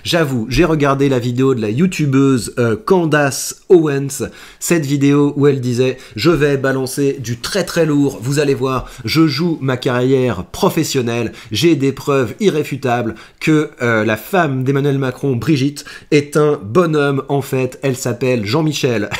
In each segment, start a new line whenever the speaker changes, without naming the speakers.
J'avoue, j'ai regardé la vidéo de la youtubeuse Candace Owens, cette vidéo où elle disait « Je vais balancer du très très lourd, vous allez voir, je joue ma carrière professionnelle, j'ai des preuves irréfutables que la femme d'Emmanuel Macron, Brigitte, est un bonhomme en fait, elle s'appelle Jean-Michel ».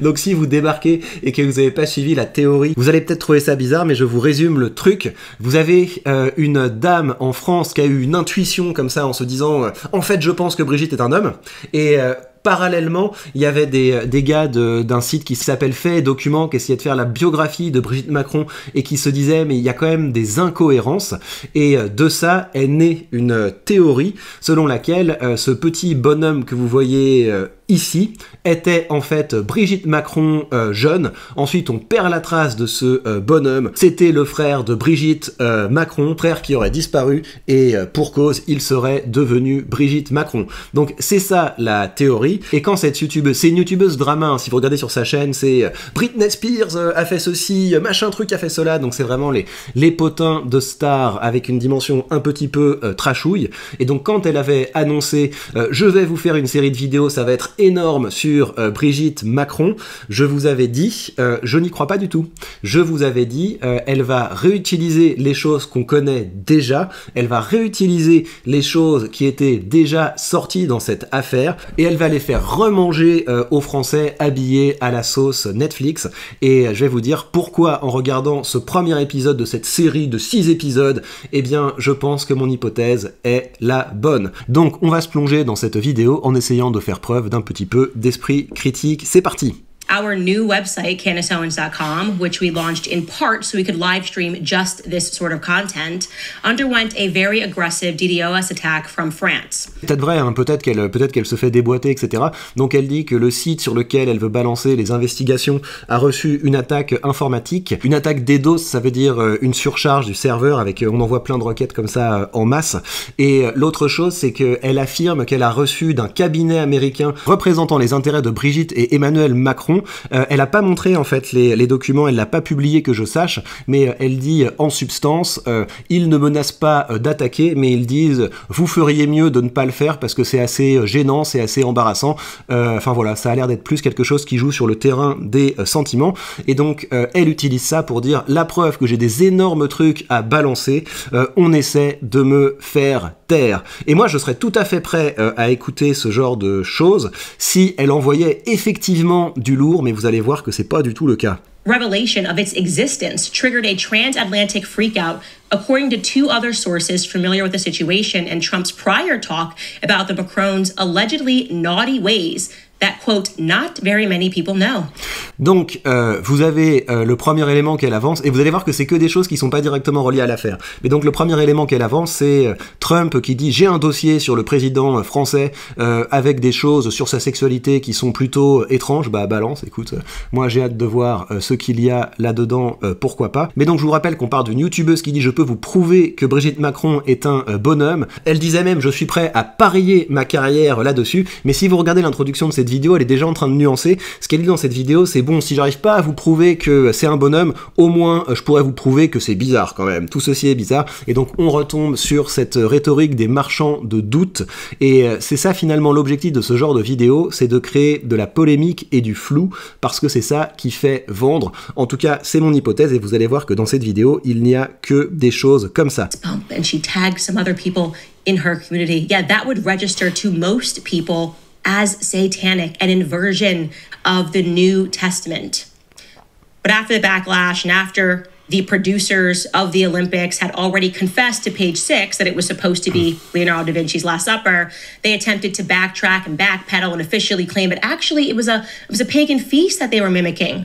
Donc si vous débarquez et que vous n'avez pas suivi la théorie, vous allez peut-être trouver ça bizarre, mais je vous résume le truc. Vous avez une dame en France qui a eu une intuition comme ça en se disant en fait je pense que Brigitte est un homme, et parallèlement, il y avait des gars d'un site qui s'appelle Fait et Documents qui essayaient de faire la biographie de Brigitte Macron et qui se disaient mais il y a quand même des incohérences, et de ça est née une théorie selon laquelle ce petit bonhomme que vous voyez ici était en fait Brigitte Macron jeune. Ensuite on perd la trace de ce bonhomme, c'était le frère de Brigitte Macron, frère qui aurait disparu, et pour cause il serait devenu Brigitte Macron. Donc c'est ça la théorie. Et quand cette youtubeuse, c'est une youtubeuse drama, hein, si vous regardez sur sa chaîne, c'est Britney Spears a fait ceci, machin truc a fait cela, donc c'est vraiment les potins de stars avec une dimension un petit peu trashouille. Et donc quand elle avait annoncé je vais vous faire une série de vidéos, ça va être énorme sur Brigitte Macron, je vous avais dit, je n'y crois pas du tout. Je vous avais dit, elle va réutiliser les choses qu'on connaît déjà, elle va réutiliser les choses qui étaient déjà sorties dans cette affaire, et elle va les faire remanger aux Français habillés à la sauce Netflix. Et je vais vous dire pourquoi, en regardant ce premier épisode de cette série de 6 épisodes, eh bien je pense que mon hypothèse est la bonne. Donc on va se plonger dans cette vidéo en essayant de faire preuve d'un petit peu d'esprit critique. C'est parti!
Our new website, CandaceOwens.com, which we launched in part so we could live stream just this sort of content, underwent a very aggressive DDoS attack from France.
C'est peut-être vrai, hein, peut-être qu'elle se fait déboîter, etc. Donc elle dit que le site sur lequel elle veut balancer les investigations a reçu une attaque informatique. Une attaque DDoS, ça veut dire une surcharge du serveur, avec on envoie plein de requêtes comme ça en masse. Et l'autre chose, c'est qu'elle affirme qu'elle a reçu d'un cabinet américain représentant les intérêts de Brigitte et Emmanuel Macron. Elle n'a pas montré en fait les documents, elle l'a pas publié que je sache, mais elle dit en substance, ils ne menacent pas d'attaquer, mais ils disent vous feriez mieux de ne pas le faire parce que c'est assez gênant, c'est assez embarrassant. Enfin voilà, ça a l'air d'être plus quelque chose qui joue sur le terrain des sentiments, et donc elle utilise ça pour dire la preuve que j'ai des énormes trucs à balancer, on essaie de me faire taire. Et moi je serais tout à fait prêt à écouter ce genre de choses si elle envoyait effectivement du lourd, mais vous allez voir que c'est pas du tout le cas.
Revelation of its existence triggered a transatlantic freakout, according to 2 other sources familiar with the situation and Trump's prior talk about the Macrons' allegedly naughty ways that, quote, not very many people know.
Donc, vous avez le premier élément qu'elle avance, et vous allez voir que c'est que des choses qui sont pas directement reliées à l'affaire. Mais donc, le premier élément qu'elle avance, c'est Trump qui dit « J'ai un dossier sur le président français avec des choses sur sa sexualité qui sont plutôt étranges. » Bah, balance, écoute, moi j'ai hâte de voir ce qu'il y a là-dedans, pourquoi pas. Mais donc, je vous rappelle qu'on parle d'une youtubeuse qui dit « Je peux vous prouver que Brigitte Macron est un bonhomme. » Elle disait même « Je suis prêt à parier ma carrière là-dessus. » Mais si vous regardez l'introduction de cette vidéo, elle est déjà en train de nuancer. Ce qu'elle dit dans cette vidéo, c'est bon, si j'arrive pas à vous prouver que c'est un bonhomme, au moins je pourrais vous prouver que c'est bizarre quand même. Tout ceci est bizarre. Et donc on retombe sur cette rhétorique des marchands de doute. Et c'est ça finalement l'objectif de ce genre de vidéo, c'est de créer de la polémique et du flou, parce que c'est ça qui fait vendre. En tout cas, c'est mon hypothèse, et vous allez voir que dans cette vidéo, il n'y a que des choses comme ça.
And she tagged some other people in her community. Yeah, that would register to most people as satanic, an inversion of the New Testament. But after the backlash and after the producers of the Olympics had already confessed to Page Six that it was supposed to be Leonardo da Vinci's Last Supper, they attempted to backtrack and backpedal and officially claim it. Actually, it was a pagan feast that they were mimicking.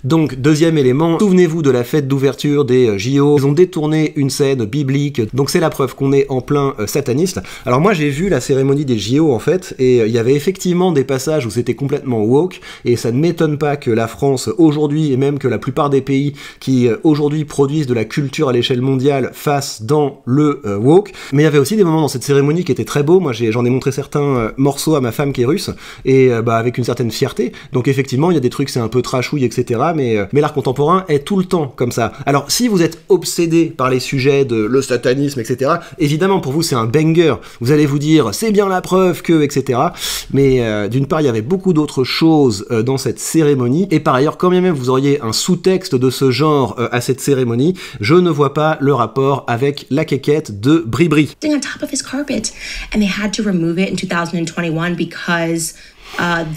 Donc, deuxième élément, souvenez-vous de la fête d'ouverture des JO. Ils ont détourné une scène biblique, donc c'est la preuve qu'on est en plein sataniste. Alors moi, j'ai vu la cérémonie des JO, en fait, et il y avait effectivement des passages où c'était complètement woke, et ça ne m'étonne pas que la France, aujourd'hui, et même que la plupart des pays qui, aujourd'hui, aujourd'hui produisent de la culture à l'échelle mondiale fassent dans le woke. Mais il y avait aussi des moments dans cette cérémonie qui étaient très beaux. Moi, j'en ai montré certains morceaux à ma femme qui est russe, et avec une certaine fierté. Donc effectivement, il y a des trucs, c'est un peu trashouille, etc. Mais l'art contemporain est tout le temps comme ça. Alors, si vous êtes obsédé par les sujets de le satanisme, etc., évidemment, pour vous, c'est un banger. Vous allez vous dire, c'est bien la preuve que, etc. Mais d'une part, il y avait beaucoup d'autres choses dans cette cérémonie. Et par ailleurs, quand bien même vous auriez un sous-texte de ce genre à cette cérémonie, je ne vois pas le rapport avec la quéquette de Bribri.
On top of his carpet, and they had to remove it in 2021 because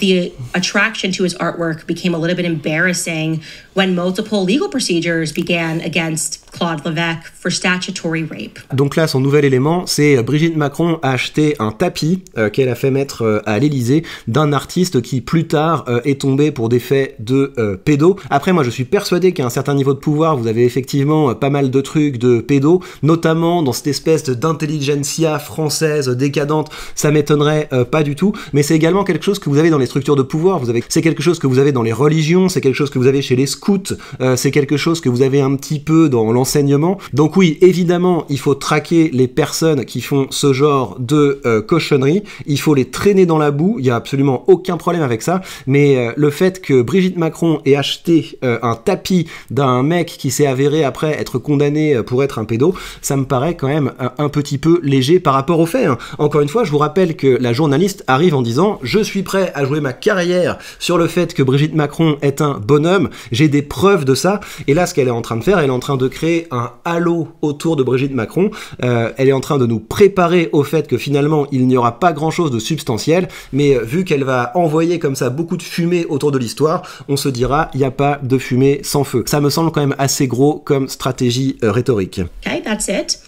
the attraction to his artwork became a little bit embarrassing when multiple legal procedures began against Claude Levesque for statutory rape.
Donc là, son nouvel élément, c'est Brigitte Macron a acheté un tapis qu'elle a fait mettre à l'Élysée d'un artiste qui, plus tard, est tombé pour des faits de pédo. Après, moi, je suis persuadé qu'à un certain niveau de pouvoir, vous avez effectivement pas mal de trucs de pédo, notamment dans cette espèce d'intelligentsia française décadente. Ça m'étonnerait pas du tout, mais c'est également quelque chose que vous avez dans les structures de pouvoir. C'est quelque chose que vous avez dans les religions, c'est quelque chose que vous avez chez les scouts, c'est quelque chose que vous avez un petit peu dans l'enseignement. Donc oui, évidemment, il faut traquer les personnes qui font ce genre de cochonneries, il faut les traîner dans la boue, il n'y a absolument aucun problème avec ça, mais le fait que Brigitte Macron ait acheté un tapis d'un mec qui s'est avéré après être condamné pour être un pédo, ça me paraît quand même un petit peu léger par rapport aux faits. Encore une fois, je vous rappelle que la journaliste arrive en disant « Je suis prêt à jouer ma carrière sur le fait que Brigitte Macron est un bonhomme, j'ai des preuves de ça », et là, ce qu'elle est en train de faire, elle est en train de créer un halo autour de Brigitte Macron, elle est en train de nous préparer au fait que finalement, il n'y aura pas grand-chose de substantiel, mais vu qu'elle va envoyer comme ça beaucoup de fumée autour de l'histoire, on se dira, il n'y a pas de fumée sans feu. Ça me semble quand même assez gros comme stratégie rhétorique.
Okay, that's it.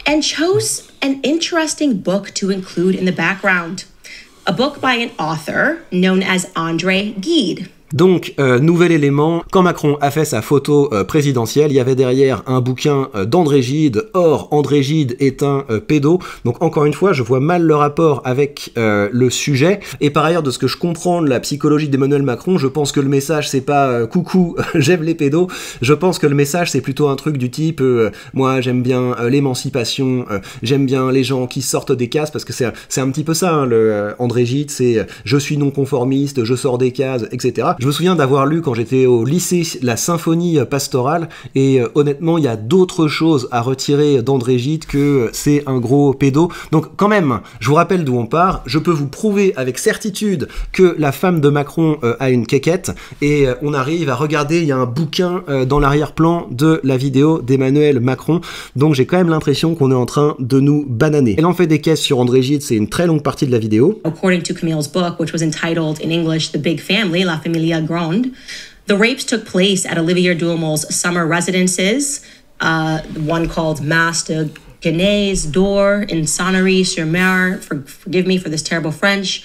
And chose an interesting book to include in the background. A book by an author known as André Gide.
Donc, nouvel élément, quand Macron a fait sa photo présidentielle, il y avait derrière un bouquin d'André Gide. Or, André Gide est un pédo. Donc, encore une fois, je vois mal le rapport avec le sujet. Et par ailleurs, de ce que je comprends de la psychologie d'Emmanuel Macron, je pense que le message, c'est pas coucou, j'aime les pédos. Je pense que le message, c'est plutôt un truc du type moi, j'aime bien l'émancipation, j'aime bien les gens qui sortent des cases, parce que c'est un petit peu ça, hein, le André Gide, c'est je suis non conformiste, je sors des cases, etc. Je me souviens d'avoir lu quand j'étais au lycée la symphonie pastorale, et honnêtement il y a d'autres choses à retirer d'André Gide que c'est un gros pédo. Donc quand même, je vous rappelle d'où on part, je peux vous prouver avec certitude que la femme de Macron a une quéquette, et on arrive à regarder, il y a un bouquin dans l'arrière-plan de la vidéo d'Emmanuel Macron, donc j'ai quand même l'impression qu'on est en train de nous bananer. Elle en fait des caisses sur André Gide, c'est une très longue partie de la vidéo.
According to Camille's book, which was entitled in English The Big Family, La Familia Grande, the rapes took place at Olivier Duhamel's summer residences, one called Mas de Genèse d'Or in Sonnery-sur-Mer, forgive me for this terrible French,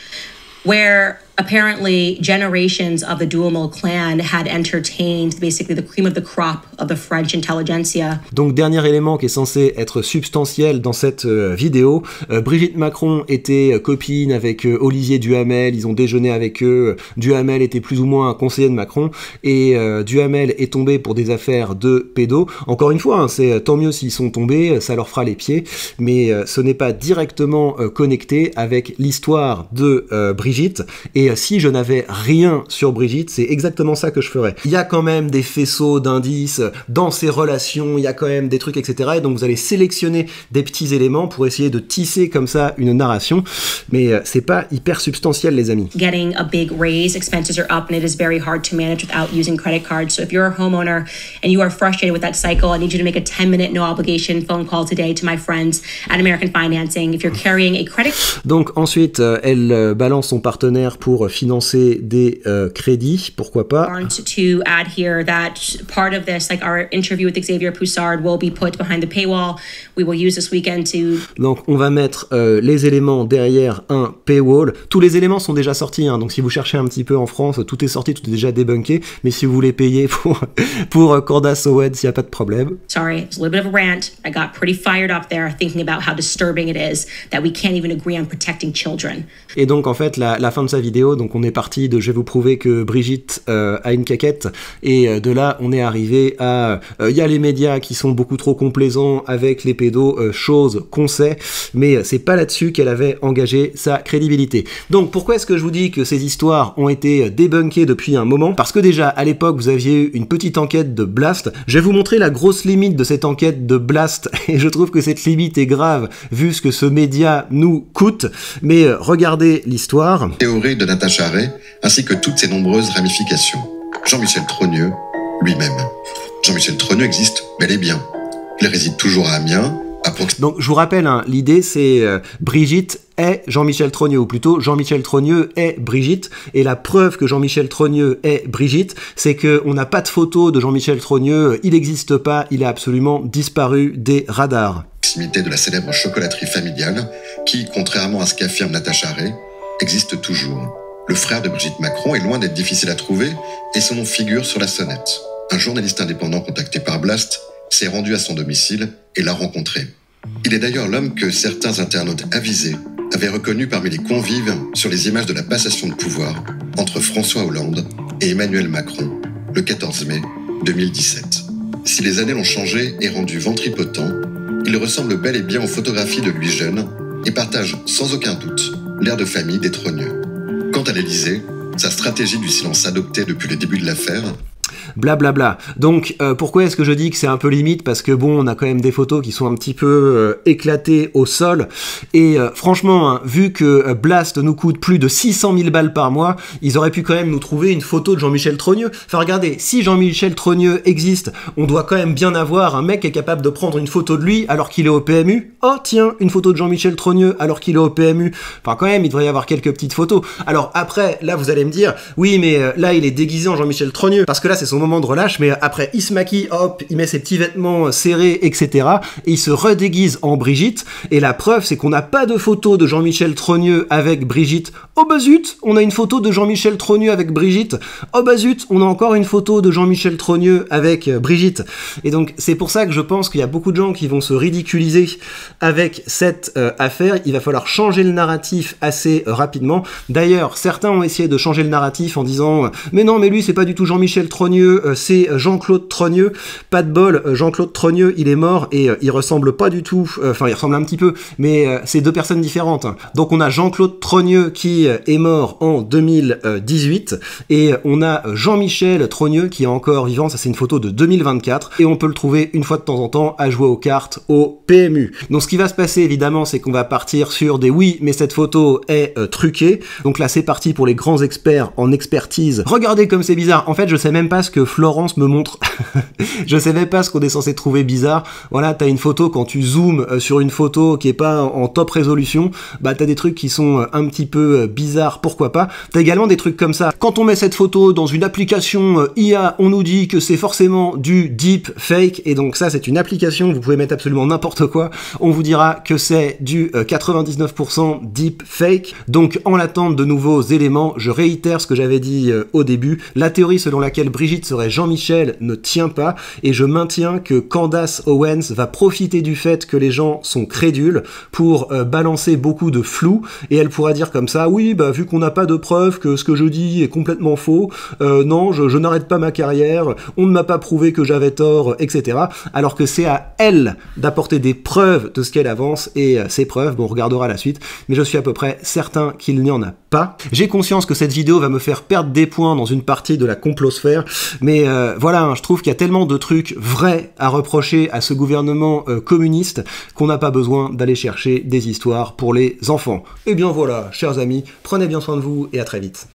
where apparently generations of the Duhamel clan had entertained basically the cream of the crop of the French intelligentsia.
Donc dernier élément qui est censé être substantiel dans cette vidéo, Brigitte Macron était copine avec Olivier Duhamel, ils ont déjeuné avec eux, Duhamel était plus ou moins un conseiller de Macron, et Duhamel est tombé pour des affaires de pédo. Encore une fois, hein, c'est tant mieux s'ils sont tombés, ça leur fera les pieds, mais ce n'est pas directement connecté avec l'histoire de Brigitte, et si je n'avais rien sur Brigitte, c'est exactement ça que je ferais. Il y a quand même des faisceaux d'indices dans ces relations, il y a quand même des trucs, etc. Et donc vous allez sélectionner des petits éléments pour essayer de tisser comme ça une narration, mais c'est pas hyper substantiel, les amis.
Getting a big raise, expenses are up, and it is very hard to manage without using credit cards. So if you're a homeowner and you are frustrated with that cycle, I need you to make a 10-minute no obligation phone call today to my friends at American Financing. If you're carrying a credit...
Donc ensuite, elle balance son partenaire pour financer des crédits, pourquoi pas.
To add here that part of this, like our interview with Xavier Poussard, will be put behind the paywall. We will use this weekend to... Donc
on va mettre les éléments derrière un paywall. Tous les éléments sont déjà sortis, hein, donc si vous cherchez un petit peu en France, tout est sorti, tout est déjà débunké, mais si vous voulez payer pour Candace Owens, il n'y a pas de problème.
Sorry, it's a little bit of a rant. I got pretty fired up there thinking about how disturbing it is that we can't even agree on protecting children.
Et donc en fait, la fin de sa vidéo, vidéo. Donc on est parti de je vais vous prouver que Brigitte a une caquette, et de là on est arrivé à il y a les médias qui sont beaucoup trop complaisants avec les pédos, chose qu'on sait, mais c'est pas là-dessus qu'elle avait engagé sa crédibilité. Donc pourquoi est-ce que je vous dis que ces histoires ont été débunkées depuis un moment? Parce que déjà à l'époque vous aviez eu une petite enquête de Blast. Je vais vous montrer la grosse limite de cette enquête de Blast, et je trouve que cette limite est grave vu ce que ce média nous coûte, mais regardez l'histoire.
Théorie de Natacha Ray, ainsi que toutes ses nombreuses ramifications. Jean-Michel Trogneux, lui-même. Jean-Michel Trogneux existe bel et bien. Il réside toujours à Amiens, à proximité.
Donc je vous rappelle, hein, l'idée c'est Brigitte est Jean-Michel Trogneux, ou plutôt Jean-Michel Trogneux est Brigitte, et la preuve que Jean-Michel Trogneux est Brigitte, c'est qu'on n'a pas de photo de Jean-Michel Trogneux, il n'existe pas, il a absolument disparu des radars.
Proximité de la célèbre chocolaterie familiale, qui, contrairement à ce qu'affirme Natacha Ray, existe toujours. Le frère de Brigitte Macron est loin d'être difficile à trouver, et son nom figure sur la sonnette. Un journaliste indépendant contacté par Blast s'est rendu à son domicile et l'a rencontré. Il est d'ailleurs l'homme que certains internautes avisés avaient reconnu parmi les convives sur les images de la passation de pouvoir entre François Hollande et Emmanuel Macron, le 14 mai 2017. Si les années l'ont changé et rendu ventripotent, il ressemble bel et bien aux photographies de lui jeune et partage sans aucun doute l'air de famille des Trogneux. Quant à l'Élysée, sa stratégie du silence adoptée depuis le début de l'affaire,
blablabla. Donc pourquoi est-ce que je dis que c'est un peu limite? Parce que bon, on a quand même des photos qui sont un petit peu éclatées au sol, et franchement, hein, vu que Blast nous coûte plus de 600 000 balles par mois, ils auraient pu quand même nous trouver une photo de Jean-Michel Trogneux. Enfin regardez, si Jean-Michel Trogneux existe, on doit quand même bien avoir un mec qui est capable de prendre une photo de lui alors qu'il est au PMU. Oh tiens, une photo de Jean-Michel Trogneux alors qu'il est au PMU. Enfin quand même, il devrait y avoir quelques petites photos. Alors après, là vous allez me dire, oui mais là il est déguisé en Jean-Michel Trogneux, parce que là c'est son moment de relâche, mais après il se maquille, hop, il met ses petits vêtements serrés, etc. Et il se redéguise en Brigitte, et la preuve c'est qu'on n'a pas de photo de Jean-Michel Trogneux avec Brigitte. Oh bah zut, on a une photo de Jean-Michel Trogneux avec Brigitte. Oh bah zut, on a encore une photo de Jean-Michel Trogneux avec Brigitte. Et donc c'est pour ça que je pense qu'il y a beaucoup de gens qui vont se ridiculiser avec cette affaire. Il va falloir changer le narratif assez rapidement. D'ailleurs, certains ont essayé de changer le narratif en disant mais non, mais lui c'est pas du tout Jean-Michel Trogneux, c'est Jean-Claude Trogneux. Pas de bol, Jean-Claude Trogneux il est mort, et il ressemble pas du tout, enfin il ressemble un petit peu, mais c'est deux personnes différentes. Donc on a Jean-Claude Trogneux qui est mort en 2018, et on a Jean-Michel Trogneux qui est encore vivant, ça c'est une photo de 2024, et on peut le trouver une fois de temps en temps à jouer aux cartes au PMU. Donc ce qui va se passer évidemment, c'est qu'on va partir sur des oui mais cette photo est truquée. Donc là c'est parti pour les grands experts en expertise. Regardez comme c'est bizarre, en fait je sais même pas ce que Florence me montre. Je sais même pas ce qu'on est censé trouver bizarre. Voilà, t'as une photo, quand tu zoomes sur une photo qui est pas en top résolution, bah t'as des trucs qui sont un petit peu bizarres, pourquoi pas. T'as également des trucs comme ça. Quand on met cette photo dans une application IA, on nous dit que c'est forcément du deep fake, et donc ça c'est une application, vous pouvez mettre absolument n'importe quoi, on vous dira que c'est du 99% deep fake. Donc en l'attente de nouveaux éléments, je réitère ce que j'avais dit au début, la théorie selon laquelle Brigitte serait Jean-Michel ne tient pas, et je maintiens que Candace Owens va profiter du fait que les gens sont crédules pour balancer beaucoup de flou, et elle pourra dire comme ça, oui bah vu qu'on n'a pas de preuves que ce que je dis est complètement faux, non je n'arrête pas ma carrière, on ne m'a pas prouvé que j'avais tort, etc. Alors que c'est à elle d'apporter des preuves de ce qu'elle avance, et ces preuves, bon on regardera la suite, mais je suis à peu près certain qu'il n'y en a pas. J'ai conscience que cette vidéo va me faire perdre des points dans une partie de la complosphère, mais voilà, hein, je trouve qu'il y a tellement de trucs vrais à reprocher à ce gouvernement communiste qu'on n'a pas besoin d'aller chercher des histoires pour les enfants. Et bien voilà, chers amis, prenez bien soin de vous et à très vite.